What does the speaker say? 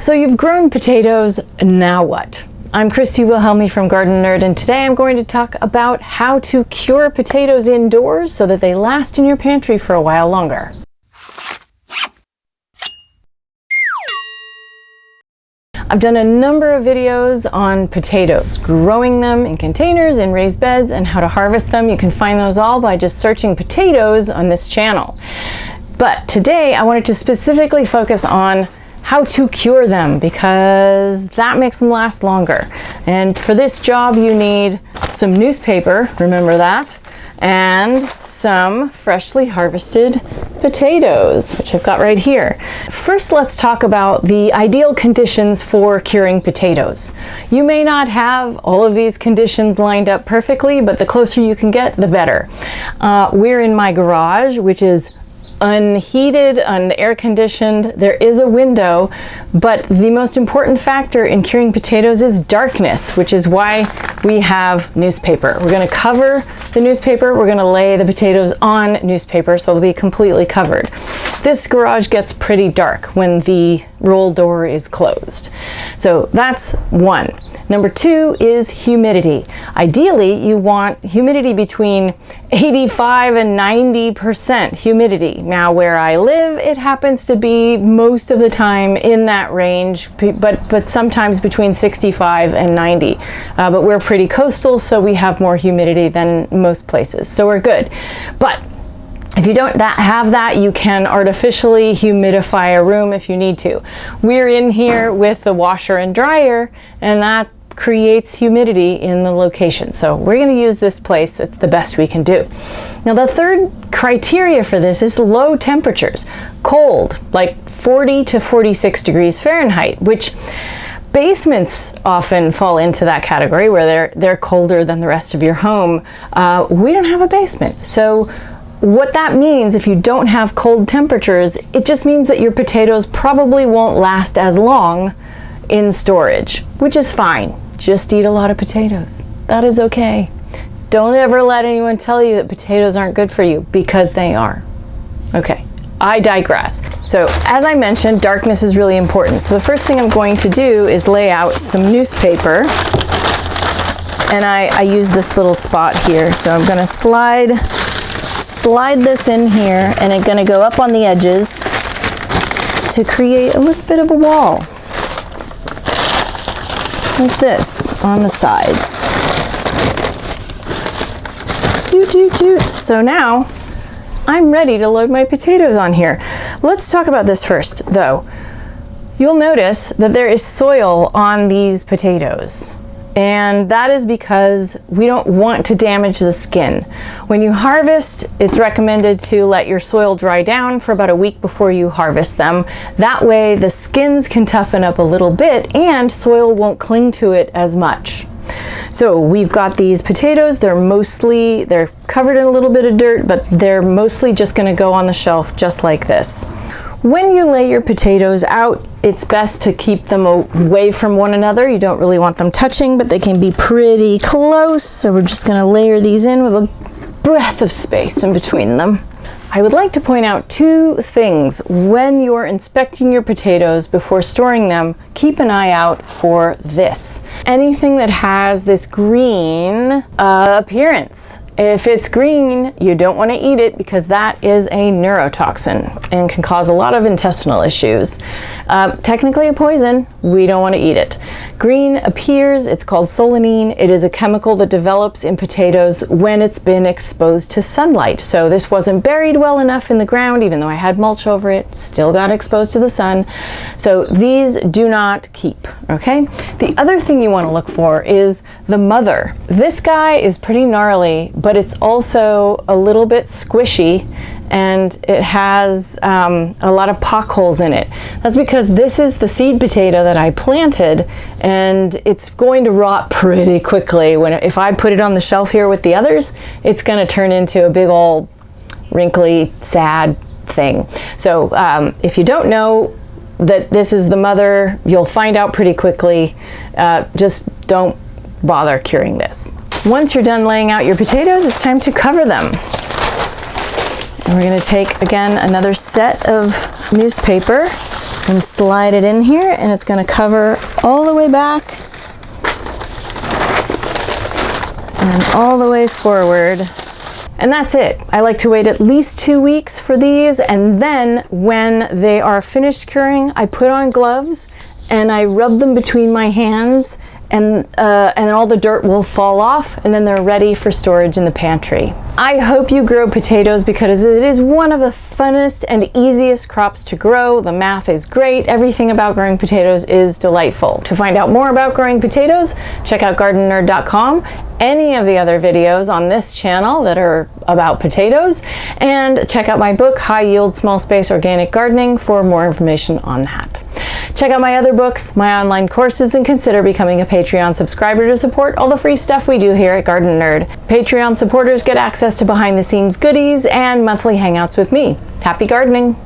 So you've grown potatoes, now what? I'm Christy Wilhelmi from Gardenerd, and today I'm going to talk about how to cure potatoes indoors so that they last in your pantry for a while longer. I've done a number of videos on potatoes, growing them in containers, in raised beds, and how to harvest them. You can find those all by just searching potatoes on this channel. But today I wanted to specifically focus on how to cure them, because that makes them last longer. And for this job you need some newspaper, remember that, and some freshly harvested potatoes, which I've got right here. First, let's talk about the ideal conditions for curing potatoes. You may not have all of these conditions lined up perfectly, but the closer you can get, the better. We're in my garage, which is unheated, air conditioned. There is a window, but the most important factor in curing potatoes is darkness, which is why we have newspaper. We're going to cover the newspaper. We're going to lay the potatoes on newspaper so they'll be completely covered. This garage gets pretty dark when the roll door is closed. So that's one. Number two is humidity. Ideally, you want humidity between 85 and 90% humidity. Now, where I live, it happens to be most of the time in that range, but sometimes between 65 and 90. But we're pretty coastal, so we have more humidity than most places, so we're good. But if you don't have that, you can artificially humidify a room if you need to. We're in here with the washer and dryer, and that creates humidity in the location. So we're going to use this place. It's the best we can do. Now, the third criteria for this is low temperatures. Cold, like 40 to 46 degrees Fahrenheit, which basements often fall into that category where they're colder than the rest of your home. We don't have a basement. So what that means, if you don't have cold temperatures, it just means that your potatoes probably won't last as long in storage, which is fine. Just eat a lot of potatoes. That is okay. Don't ever let anyone tell you that potatoes aren't good for you, because they are. Okay, I digress. So as I mentioned, darkness is really important. So the first thing I'm going to do is lay out some newspaper. And I use this little spot here. So I'm going to slide this in here, and it's going to go up on the edges to create a little bit of a wall. Like this on the sides. So now I'm ready to load my potatoes on here. Let's talk about this first, though. You'll notice that there is soil on these potatoes, and that is because we don't want to damage the skin. When you harvest, it's recommended to let your soil dry down for about a week before you harvest them. That way the skins can toughen up a little bit and soil won't cling to it as much. So we've got these potatoes. They're covered in a little bit of dirt, but they're mostly just going to go on the shelf just like this. When you lay your potatoes out, it's best to keep them away from one another. You don't really want them touching, but they can be pretty close. So we're just going to layer these in with a breath of space in between them. I would like to point out two things. When you're inspecting your potatoes before storing them, keep an eye out for this. Anything that has this green appearance. If it's green, you don't want to eat it, because that is a neurotoxin and can cause a lot of intestinal issues. Technically a poison. We don't want to eat it. Green appears, it's called solanine. It is a chemical that develops in potatoes when it's been exposed to sunlight. So this wasn't buried well enough in the ground, even though I had mulch over it, still got exposed to the sun. So these do not keep, okay? The other thing you want to look for is the mother. This guy is pretty gnarly, but it's also a little bit squishy, and it has a lot of pock holes in it. That's because this is the seed potato that I planted, and it's going to rot pretty quickly. If I put it on the shelf here with the others, it's going to turn into a big old wrinkly, sad thing. So if you don't know that this is the mother, you'll find out pretty quickly. Just don't bother curing this. Once you're done laying out your potatoes, it's time to cover them. And we're going to take, again, another set of newspaper I'm going to slide it in here, and it's going to cover all the way back and all the way forward. And that's it. I like to wait at least 2 weeks for these, and then when they are finished curing, I put on gloves and I rub them between my hands, and all the dirt will fall off, and then they're ready for storage in the pantry. I hope you grow potatoes because it is one of the funnest and easiest crops to grow. The math is great. Everything about growing potatoes is delightful. To find out more about growing potatoes, check out gardenerd.com, any of the other videos on this channel that are about potatoes, and check out my book, High Yield Small Space Organic Gardening, for more information on that. Check out my other books, my online courses, and consider becoming a Patreon subscriber to support all the free stuff we do here at Gardenerd. Patreon supporters get access to behind-the-scenes goodies and monthly hangouts with me. Happy gardening!